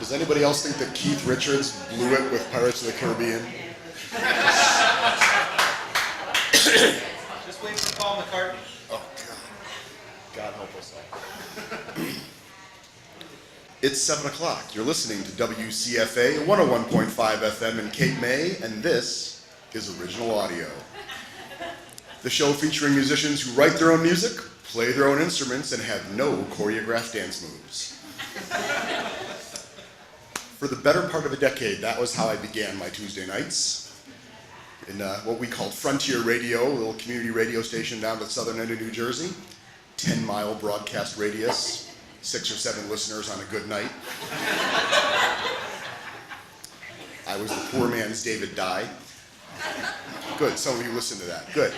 Does anybody else think that Keith Richards blew it with Pirates of the Caribbean? Just wait for Paul McCartney. Oh, God. God help us all. It's 7 o'clock. You're listening to WCFA 101.5 FM in Cape May, and this is Original Audio. The show featuring musicians who write their own music, play their own instruments, and have no choreographed dance moves. For the better part of a decade, that was how I began my Tuesday nights in what we called Frontier Radio, a little community radio station down the southern end of New Jersey, 10-mile broadcast radius, 6 or 7 listeners on a good night. I was the poor man's David Dye. Good, some of you listened to that, good.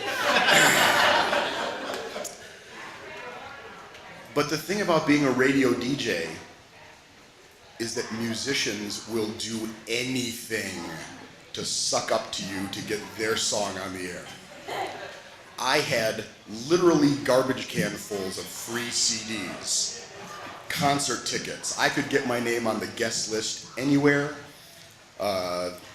But the thing about being a radio DJ is that musicians will do anything to suck up to you to get their song on the air. I had literally garbage can fulls of free CDs, concert tickets. I could get my name on the guest list anywhere.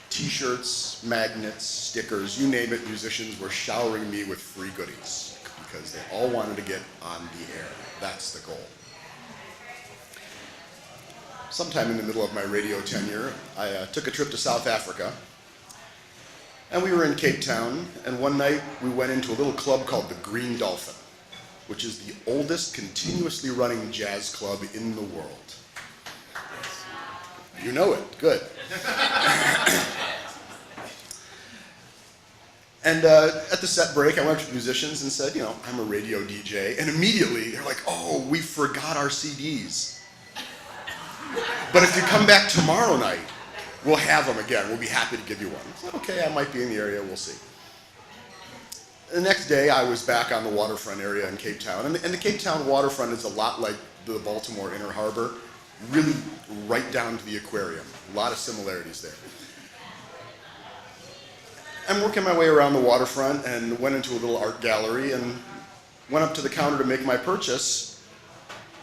T-shirts, magnets, stickers, you name it, musicians were showering me with free goodies because they all wanted to get on the air. That's the goal. Sometime in the middle of my radio tenure, I took a trip to South Africa, and we were in Cape Town, and one night we went into a little club called the Green Dolphin, which is the oldest continuously running jazz club in the world. You know it, good. And at the set break, I went up to the musicians and said, I'm a radio DJ, and immediately they're like, oh, we forgot our CDs. But if you come back tomorrow night, we'll have them again. We'll be happy to give you one. I said, okay, I might be in the area. We'll see. The next day, I was back on the waterfront area in Cape Town. And the Cape Town waterfront is a lot like the Baltimore Inner Harbor, really right down to the aquarium. A lot of similarities there. I'm working my way around the waterfront and went into a little art gallery and went up to the counter to make my purchase,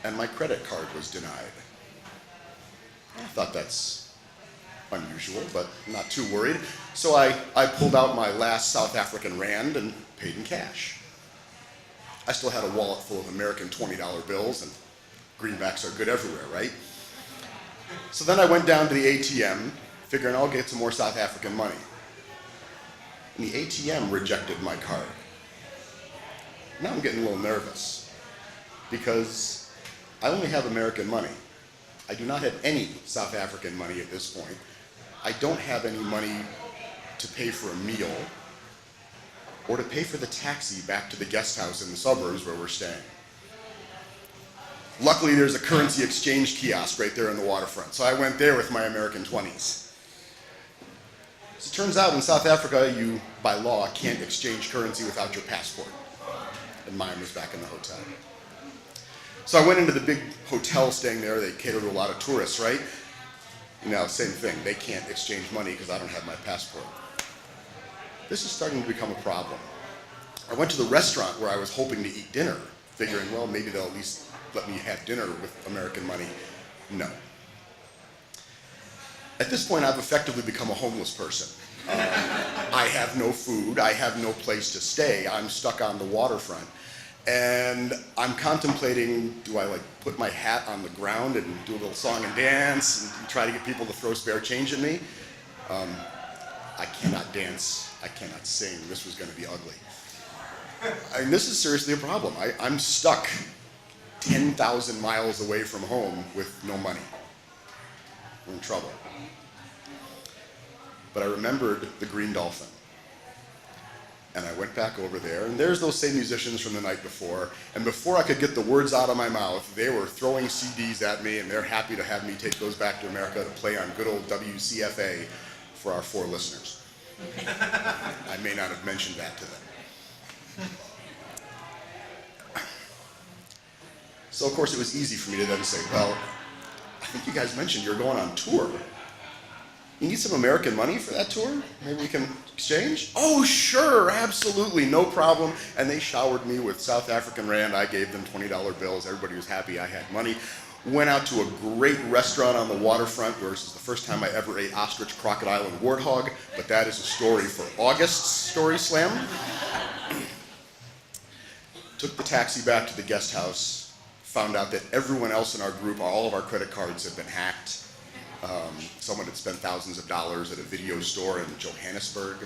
and my credit card was denied. I thought that's unusual, but not too worried. So I pulled out my last South African rand and paid in cash. I still had a wallet full of American $20 bills, and greenbacks are good everywhere, right? So then I went down to the ATM, figuring I'll get some more South African money. And the ATM rejected my card. Now I'm getting a little nervous, because I only have American money. I do not have any South African money at this point. I don't have any money to pay for a meal or to pay for the taxi back to the guest house in the suburbs where we're staying. Luckily, there's a currency exchange kiosk right there in the waterfront, so I went there with my American 20s. As it turns out, in South Africa, you, by law, can't exchange currency without your passport. And mine was back in the hotel. So I went into the big hotel staying there. They cater to a lot of tourists, right? Same thing. They can't exchange money because I don't have my passport. This is starting to become a problem. I went to the restaurant where I was hoping to eat dinner, figuring, well, maybe they'll at least let me have dinner with American money. No. At this point, I've effectively become a homeless person. I have no food. I have no place to stay. I'm stuck on the waterfront. And I'm contemplating, do I put my hat on the ground and do a little song and dance and try to get people to throw spare change at me? I cannot dance. I cannot sing. This was going to be ugly. I mean, this is seriously a problem. I'm stuck 10,000 miles away from home with no money. We're in trouble. But I remembered the Green Dolphin. And I went back over there, and there's those same musicians from the night before, and before I could get the words out of my mouth, they were throwing CDs at me, and they're happy to have me take those back to America to play on good old WCFA for our 4 listeners. I may not have mentioned that to them. So, of course, it was easy for me to then say, well, I think you guys mentioned you're going on tour. You need some American money for that tour? Maybe we can exchange? Oh, sure, absolutely, no problem. And they showered me with South African rand. I gave them $20 bills. Everybody was happy I had money. Went out to a great restaurant on the waterfront where this is the first time I ever ate ostrich, crocodile, and warthog, but that is a story for August's Story Slam. Took the taxi back to the guest house, found out that everyone else in our group, all of our credit cards had been hacked. Someone had spent thousands of dollars at a video store in Johannesburg.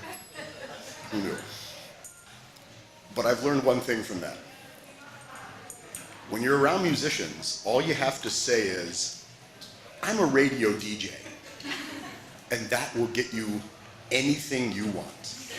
Who knew? But I've learned one thing from that. When you're around musicians, all you have to say is, I'm a radio DJ, and that will get you anything you want.